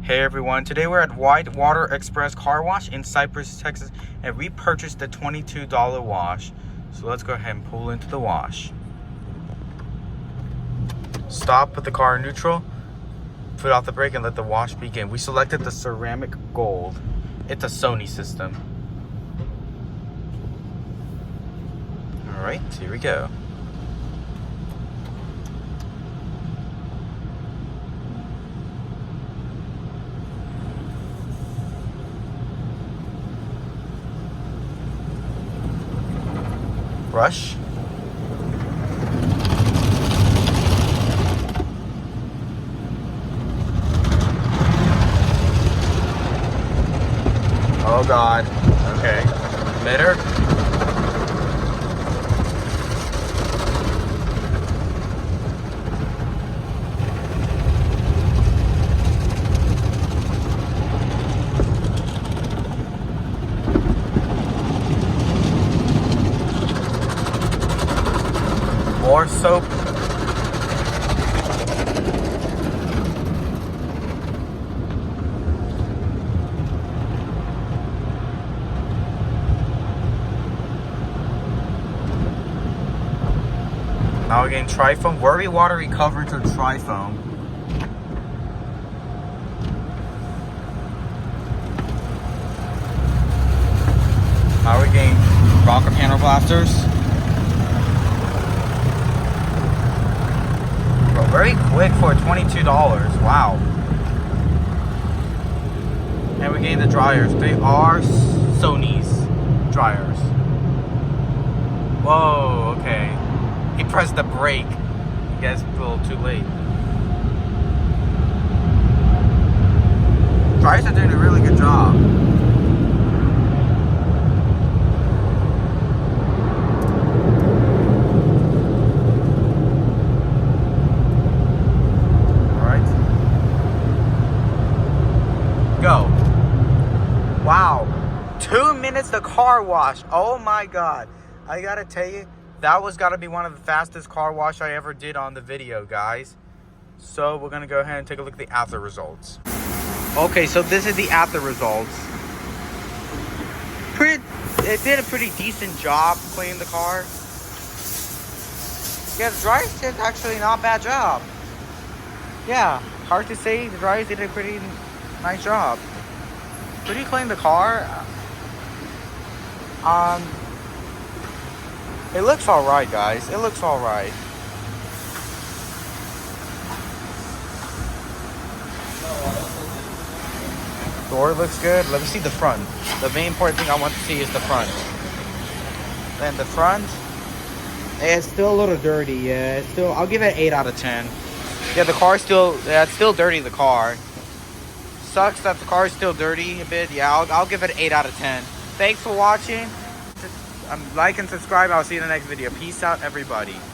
Hey everyone, today we're at Whitewater Express car wash in Cypress, Texas, and we purchased the $22 wash. So let's go ahead and pull into the wash. Stop, put the car in neutral, put off the brake, and let the wash begin. We selected the ceramic gold. It's a Sonny system. All right, here we go. Brush. Oh God. Okay. Bitter. More soap. Now we're getting trifoam, very watery coverage of trifoam. Now we're getting rocker panel blasters. Very quick for $22. Wow. And we're getting the dryers. They are Sonny's dryers. Whoa, okay. He pressed the brake. You guys a little too late. Dryers are doing a really good job. Go. Wow. 2 minutes the car wash. Oh my God. I gotta tell you, that was gotta be one of the fastest car wash I ever did on the video, guys. So we're gonna go ahead and take a look at the after results. Okay, so this is the after results. It did a pretty decent job cleaning the car. Yeah, the dryers did actually not a bad job. Yeah, hard to say. The dryers did a pretty nice job. Pretty clean the car. It looks alright, guys. It looks alright. Door looks good. Let me see the front. The main important thing I want to see is the front. Then the front, it's still a little dirty. Yeah, it's still. I'll give it an 8 out of 10. Yeah, the car's still. Yeah, it's still dirty. The car. Sucks that the car is still dirty a bit. Yeah, I'll give it an 8 out of 10. Thanks for watching. Like and subscribe. I'll see you in the next video. Peace out, everybody.